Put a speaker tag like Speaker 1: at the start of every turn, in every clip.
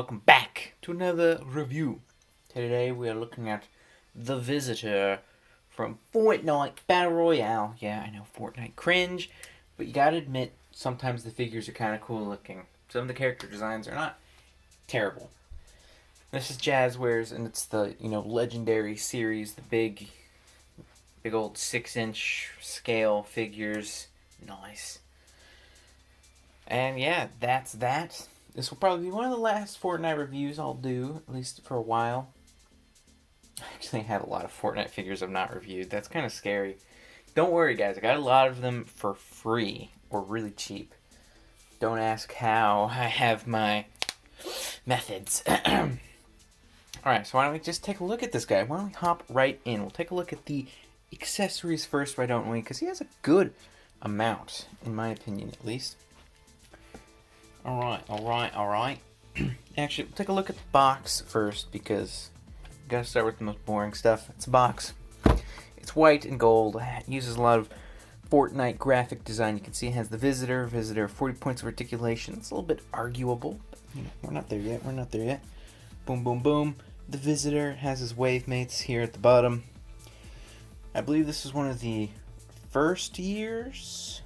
Speaker 1: welcome back to another review. Today we are looking at The Visitor from Fortnite Battle Royale. Yeah, I know, Fortnite cringe, but you gotta admit, sometimes the figures are kind of cool looking. Some of the character designs are not terrible. This is Jazwares, and it's the, legendary series, the big old 6-inch scale figures. Nice. And yeah, that's that. This will probably be one of the last Fortnite reviews I'll do, at least for a while. I actually have a lot of Fortnite figures I've not reviewed. That's kind of scary. Don't worry, guys. I got a lot of them for free or really cheap. Don't ask how. I have my methods. Alright, so why don't we just take a look at this guy? Why don't we hop right in? We'll take a look at the accessories first, why don't we? Because he has a good amount, in my opinion, at least. Alright. Actually, we'll take a look at the box first because we gotta start with the most boring stuff. It's a box. It's white and gold. It uses a lot of Fortnite graphic design. You can see it has the Visitor, 40 points of articulation. It's a little bit arguable, but we're not there yet. Boom, boom, boom. The Visitor has his wave mates here at the bottom. I believe this is one of the first years.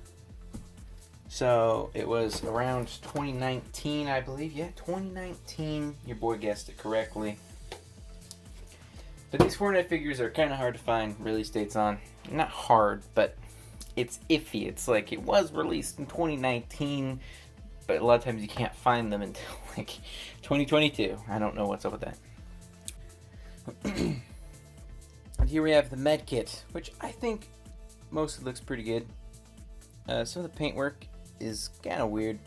Speaker 1: So it was around 2019, I believe. Yeah, 2019. Your boy guessed it correctly. But these Fortnite figures are kind of hard to find release dates on. Not hard, but it's iffy. It's like it was released in 2019, but a lot of times you can't find them until like 2022. I don't know what's up with that. And here we have the med kit, which I think mostly looks pretty good. Some of the paintwork is kind of weird.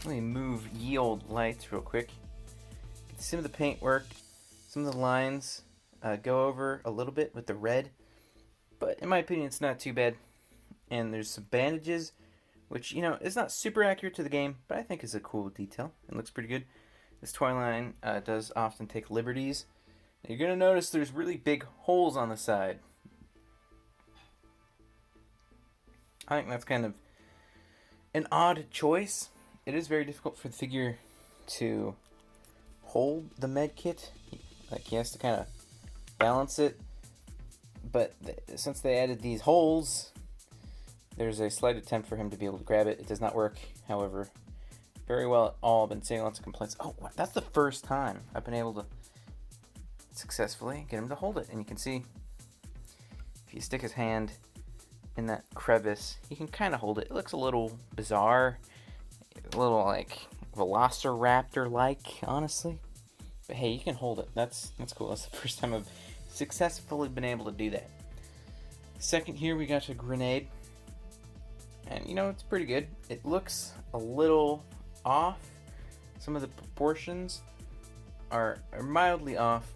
Speaker 1: Let me move yield lights real quick. Some of the paintwork, some of the lines go over a little bit with the red, but in my opinion it's not too bad. And there's some bandages, which is not super accurate to the game, but I think is a cool detail. It looks pretty good. This toy line does often take liberties. You're going to notice there's really big holes on the side. I think that's kind of an odd choice. It is very difficult for the figure to hold the med kit. Like he has to kind of balance it. But since they added these holes, there's a slight attempt for him to be able to grab it. It does not work, however, very well at all. I've been seeing lots of complaints. Oh, that's the first time I've been able to successfully get him to hold it. And you can see if you stick his hand in that crevice, he can kind of hold it. It looks a little bizarre, a little like Velociraptor-like, honestly. But hey, you can hold it. That's cool. That's the first time I've successfully been able to do that. Second here, we got a grenade. And it's pretty good. It looks a little off. Some of the proportions are mildly off,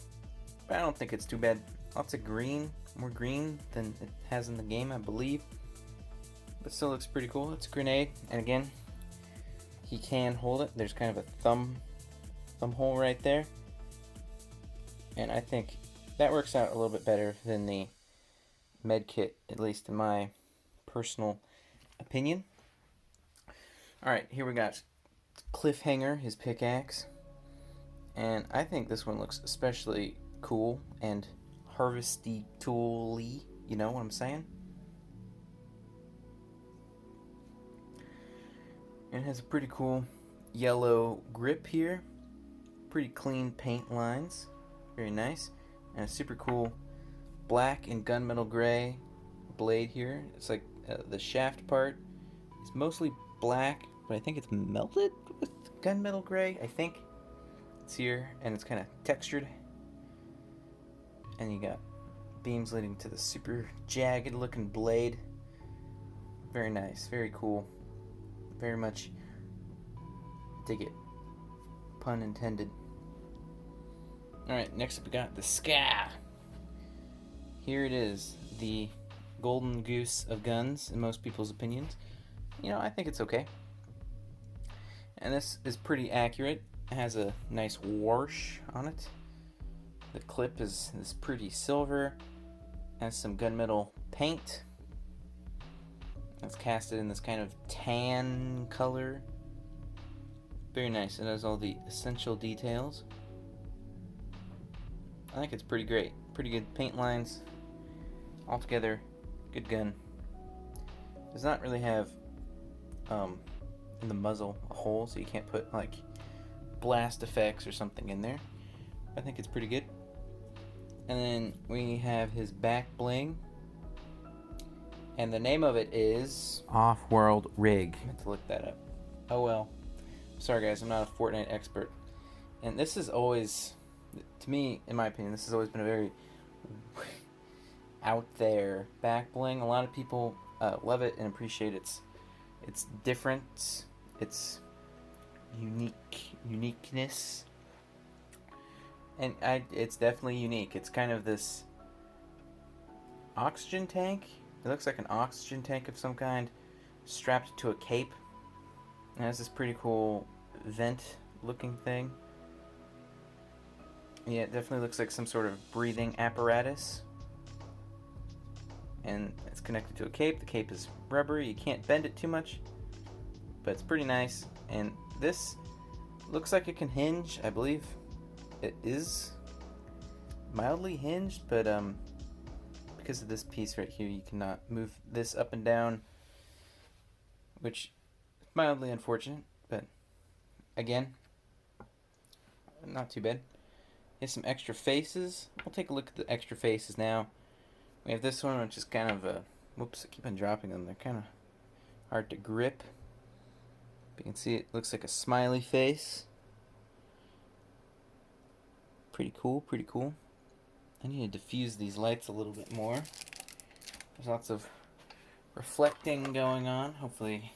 Speaker 1: but I don't think it's too bad. Lots of green, more green than it has in the game, I believe. But still looks pretty cool. It's a grenade, and again, he can hold it. There's kind of a thumb hole right there. And I think that works out a little bit better than the med kit, at least in my personal opinion. Alright, here we got Cliffhanger, his pickaxe. And I think this one looks especially cool and harvesty tool-y, you know what I'm saying? And it has a pretty cool yellow grip here. Pretty clean paint lines. Very nice. And a super cool black and gunmetal gray blade here. It's like the shaft part is mostly black, but I think it's melted with gunmetal gray, I think. It's here, and it's kind of textured. And you got beams leading to the super jagged looking blade. Very nice, very cool. Very much dig it. Pun intended. Alright, next up we got the Ska. Here it is, the golden goose of guns, in most people's opinions. I think it's okay. And this is pretty accurate. It has a nice wash on it. The clip is pretty silver. Has some gunmetal paint. It's casted in this kind of tan color. Very nice. It has all the essential details. I think it's pretty great. Pretty good paint lines. Altogether, good gun. Does not really have in the muzzle a hole, so you can't put like blast effects or something in there. I think it's pretty good. And then we have his back bling, and the name of it is Off-World Rig. I meant to look that up. Oh well. Sorry guys, I'm not a Fortnite expert. And this is always, to me, in my opinion, this has always been a very out there back bling. A lot of people love it and appreciate its different, its uniqueness, and it's definitely unique. It's kind of this oxygen tank. It looks like an oxygen tank of some kind, strapped to a cape. It has this pretty cool vent-looking thing. Yeah, it definitely looks like some sort of breathing apparatus. And it's connected to a cape. The cape is rubbery. You can't bend it too much, but it's pretty nice. And this looks like it can hinge. I believe it is mildly hinged, but because of this piece right here, you cannot move this up and down, which is mildly unfortunate, but again, not too bad. Here's some extra faces. We'll take a look at the extra faces now. We have this one, which is kind of a... Whoops, I keep on dropping them. They're kind of hard to grip. But you can see it looks like a smiley face. Pretty cool, pretty cool. I need to diffuse these lights a little bit more. There's lots of reflecting going on. Hopefully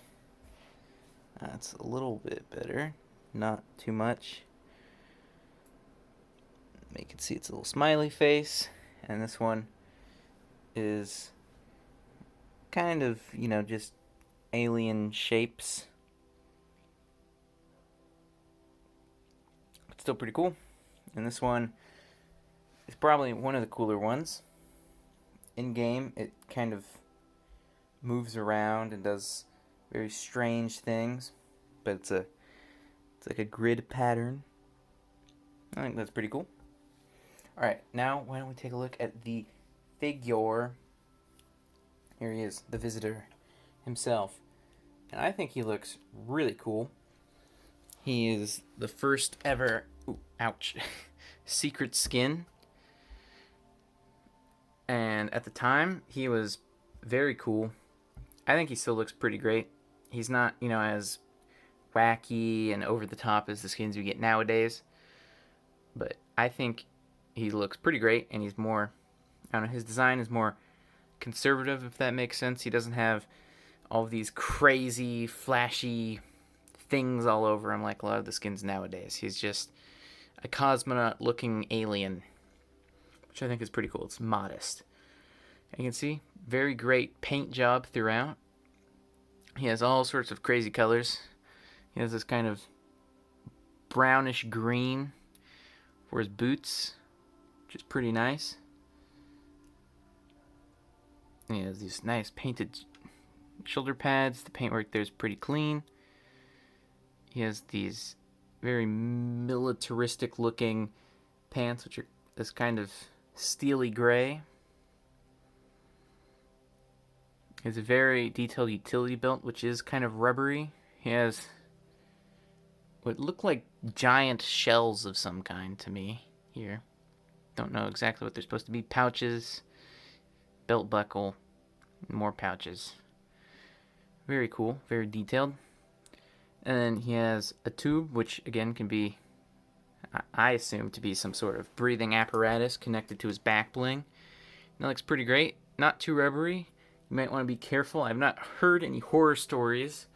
Speaker 1: that's a little bit better. Not too much. You can see it's a little smiley face. And this one is kind of, just alien shapes. But still pretty cool. And this one is probably one of the cooler ones. In game, it kind of moves around and does very strange things, but it's like a grid pattern. I think that's pretty cool. Alright, now why don't we take a look at the figure. Here he is, the visitor himself. And I think he looks really cool. He is the first ever, secret skin. And at the time, he was very cool. I think he still looks pretty great. He's not, as wacky and over the top as the skins you get nowadays. But I think he looks pretty great, and he's more, his design is more conservative, if that makes sense. He doesn't have all of these crazy, flashy things all over him like a lot of the skins nowadays. He's just a cosmonaut-looking alien, which I think is pretty cool. It's modest. And you can see, very great paint job throughout. He has all sorts of crazy colors. He has this kind of brownish green for his boots, which is pretty nice. And he has these nice painted shoulder pads. The paintwork there is pretty clean. He has these very militaristic looking pants, which are this kind of steely gray. He has a very detailed utility belt, which is kind of rubbery. He has what look like giant shells of some kind to me here. Don't know exactly what they're supposed to be. Pouches, belt buckle, more pouches. Very cool, very detailed. And then he has a tube, which again can be, I assume, to be some sort of breathing apparatus connected to his back bling. That looks pretty great. Not too rubbery. You might want to be careful. I've not heard any horror stories,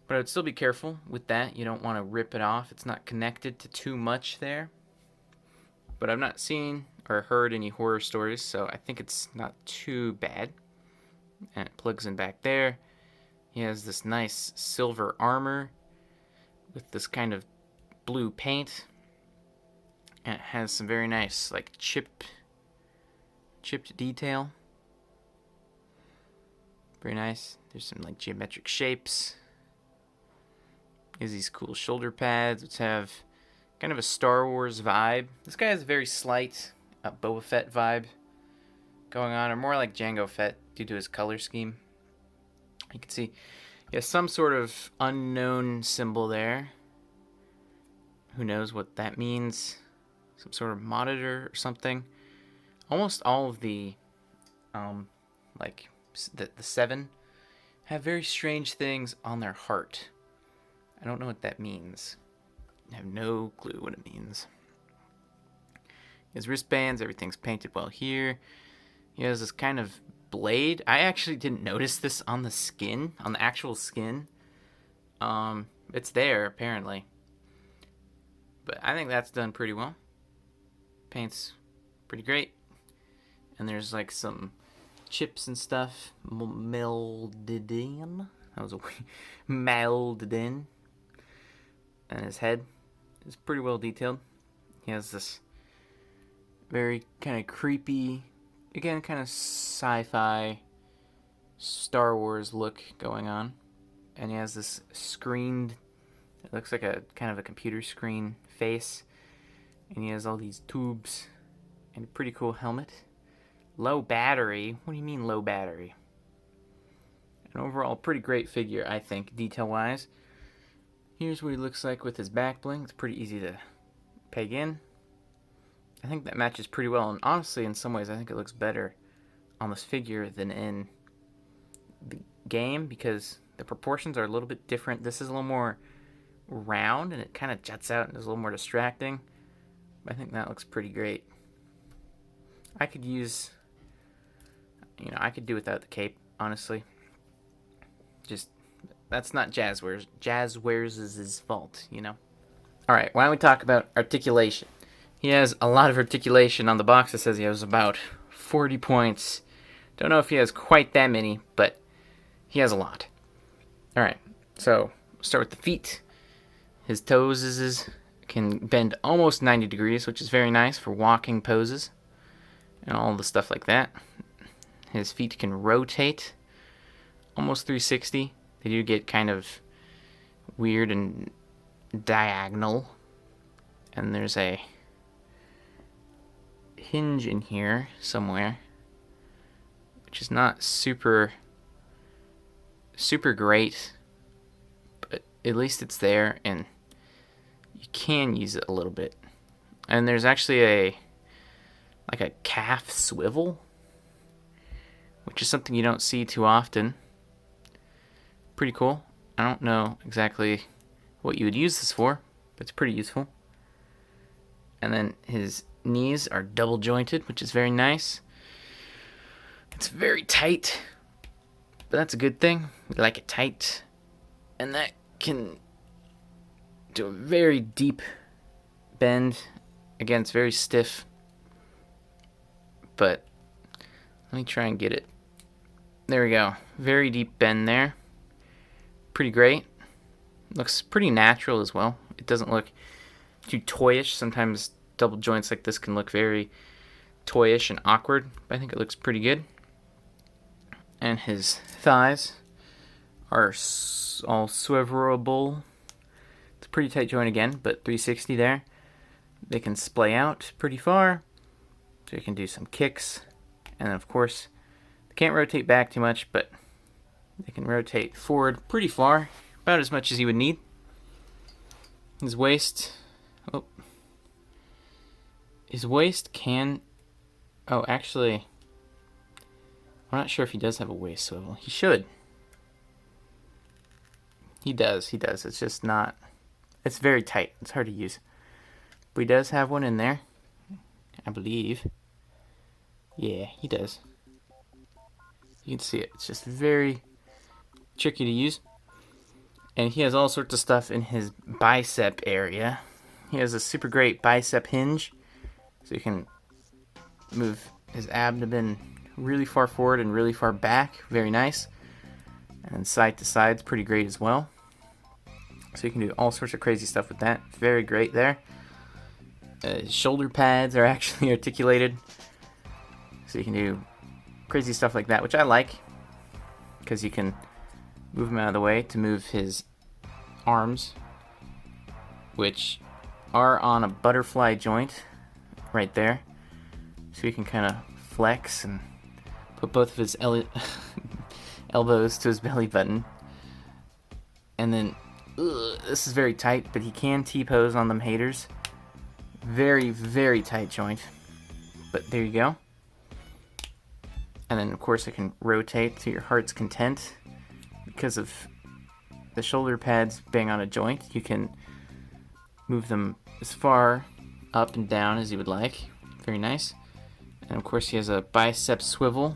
Speaker 1: but I would still be careful with that. You don't want to rip it off. It's not connected to too much there. But I've not seen or heard any horror stories, so I think it's not too bad. And it plugs in back there. He has this nice silver armor with this kind of blue paint. And it has some very nice, like, chipped detail. Very nice. There's some, like, geometric shapes. Is these cool shoulder pads, which have kind of a Star Wars vibe. This guy has a very slight Boba Fett vibe going on, or more like Jango Fett due to his color scheme. You can see he has some sort of unknown symbol there. Who knows what that means? Some sort of monitor or something. Almost all of the, like the 7 have very strange things on their heart. I don't know what that means. I have no clue what it means. His wristbands, everything's painted well here. He has this kind of blade. I actually didn't notice this on the skin, on the actual skin. It's there, apparently. But I think that's done pretty well. Paint's pretty great. And there's like some chips and stuff melded in. That was a melded in. And his head is pretty well detailed. He has this very kind of creepy, again, kind of sci-fi Star Wars look going on. And he has this screened, it looks like a kind of a computer screen face. And he has all these tubes and a pretty cool helmet. Low battery? What do you mean low battery? An overall pretty great figure, I think, detail-wise. Here's what he looks like with his back bling. It's pretty easy to peg in. I think that matches pretty well, and honestly, in some ways, I think it looks better on this figure than in the game, because the proportions are a little bit different. This is a little more round, and it kind of juts out and is a little more distracting. But I think that looks pretty great. I could use, I could do without the cape, honestly. Just, that's not Jazwares. Jazwares is his fault, Alright, why don't we talk about articulation? He has a lot of articulation. On the box it says he has about 40 points. Don't know if he has quite that many, but he has a lot. Alright, so start with the feet. His toes can bend almost 90 degrees, which is very nice for walking poses and all the stuff like that. His feet can rotate almost 360. They do get kind of weird and diagonal. And there's a hinge in here somewhere, which is not super great, but at least it's there and you can use it a little bit. And there's actually a calf swivel, which is something you don't see too often. Pretty cool. I don't know exactly what you would use this for, but it's pretty useful. And then his knees are double jointed, which is very nice. It's very tight, but that's a good thing. We like it tight. And that can do a very deep bend. Again, it's very stiff, but let me try and get it. There we go. Very deep bend there. Pretty great. Looks pretty natural as well. It doesn't look too toyish. Sometimes double joints like this can look very toyish and awkward, but I think it looks pretty good. And his thighs are all swivelable. It's a pretty tight joint again, but 360 there. They can splay out pretty far, so you can do some kicks. And then, of course, they can't rotate back too much, but they can rotate forward pretty far, about as much as you would need. His waist, can, actually, I'm not sure if he does have a waist swivel. He should. He does. It's just not, it's very tight. It's hard to use. But he does have one in there, I believe. Yeah, he does. You can see it. It's just very tricky to use. And he has all sorts of stuff in his bicep area. He has a super great bicep hinge, so you can move his abdomen really far forward and really far back. Very nice. And side to side is pretty great as well. So you can do all sorts of crazy stuff with that. Very great there. Shoulder pads are actually articulated, so you can do crazy stuff like that, which I like, because you can move him out of the way to move his arms which are on a butterfly joint right there. So he can kind of flex and put both of his elbows to his belly button. And then, this is very tight, but he can T-pose on them haters. Very, very tight joint. But there you go. And then, of course, it can rotate to your heart's content. Because of the shoulder pads being on a joint, you can move them as far up and down as you would like. Very nice. And, of course, he has a bicep swivel.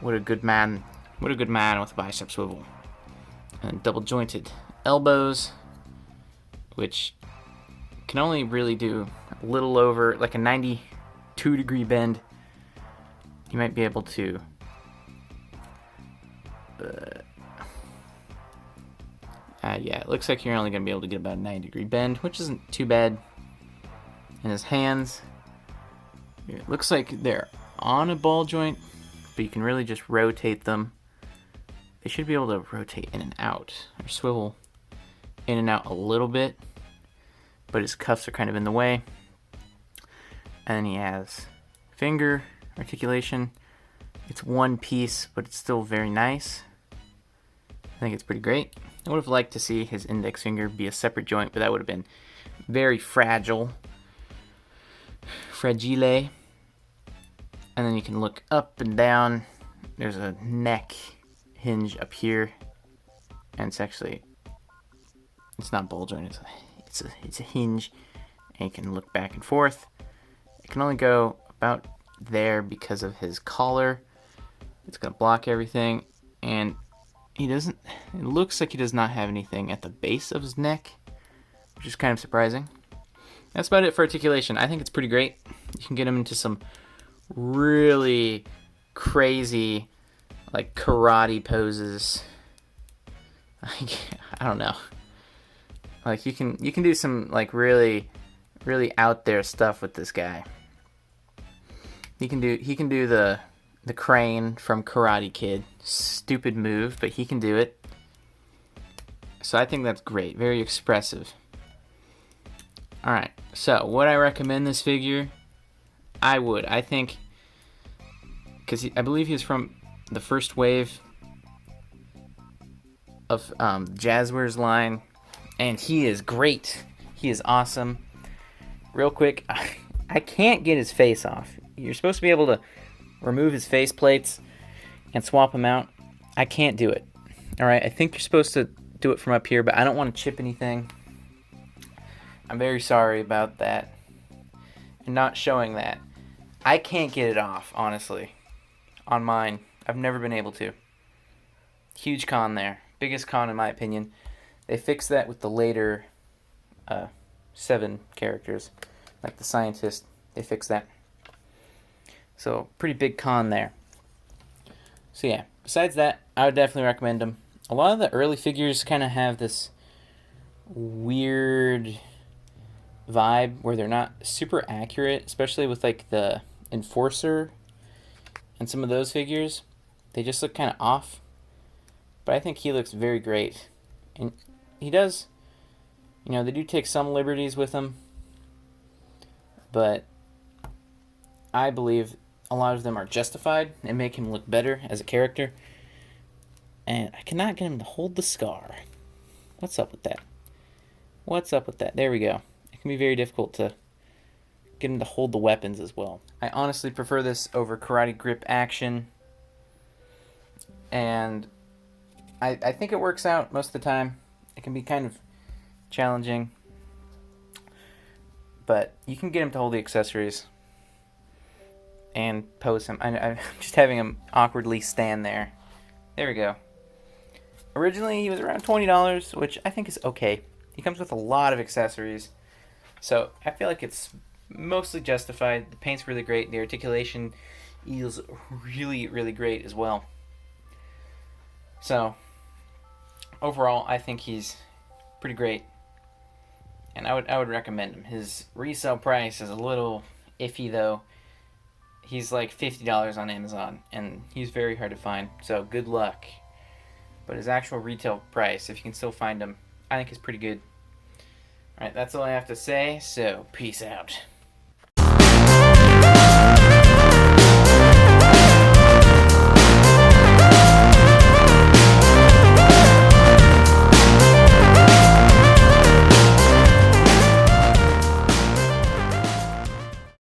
Speaker 1: What a good man. What a good man with a bicep swivel. And double jointed elbows, which can only really do a little over, like a 92-degree bend. You might be able to yeah, it looks like you're only going to be able to get about a 90-degree bend, which isn't too bad. And his hands, it looks like they're on a ball joint, but you can really just rotate them. They should be able to rotate in and out, or swivel in and out a little bit, but his cuffs are kind of in the way. And then he has finger articulation. It's one piece, but it's still very nice. I think it's pretty great. I would have liked to see his index finger be a separate joint, but that would have been very fragile. Fragile. And then you can look up and down. There's a neck hinge up here, and it's not ball joint, it's a hinge, and you can look back and forth. It can only go about there because of his collar. It's gonna block everything, and it looks like he does not have anything at the base of his neck, which is kind of surprising. That's about it for articulation. I think it's pretty great. You can get him into some really crazy, like, karate poses. Like, I don't know. Like, you can do some, like, really, really out there stuff with this guy. He can do the crane from Karate Kid. Stupid move, but he can do it. So I think that's great. Very expressive. Alright, so would I recommend this figure? I would. I think, because I believe he's from the first wave of Jazwares line, and he is great. He is awesome. Real quick, I can't get his face off. You're supposed to be able to remove his face plates and swap them out. I can't do it. Alright, I think you're supposed to do it from up here, but I don't want to chip anything. I'm very sorry about that and not showing that. I can't get it off, honestly, on mine. I've never been able to. Huge con there. Biggest con in my opinion. They fixed that with the later 7 characters. Like the scientist, they fixed that. So, pretty big con there. So yeah, besides that, I would definitely recommend them. A lot of the early figures kind of have this weird vibe where they're not super accurate, especially with like the Enforcer and some of those figures. They just look kind of off. But I think he looks very great. And he does, they do take some liberties with him. But I believe a lot of them are justified and make him look better as a character. And I cannot get him to hold the scar. What's up with that? What's up with that? There we go. It can be very difficult to get him to hold the weapons as well. I honestly prefer this over Karate Grip Action. And I think it works out most of the time. It can be kind of challenging. But you can get him to hold the accessories and pose him. I'm just having him awkwardly stand there. There we go. Originally, he was around $20, which I think is okay. He comes with a lot of accessories, so I feel like it's mostly justified. The paint's really great. The articulation is really, really great as well. So, overall, I think he's pretty great, and I would recommend him. His resale price is a little iffy, though. He's like $50 on Amazon, and he's very hard to find, so good luck. But his actual retail price, if you can still find him, I think is pretty good. Alright, that's all I have to say, so peace out.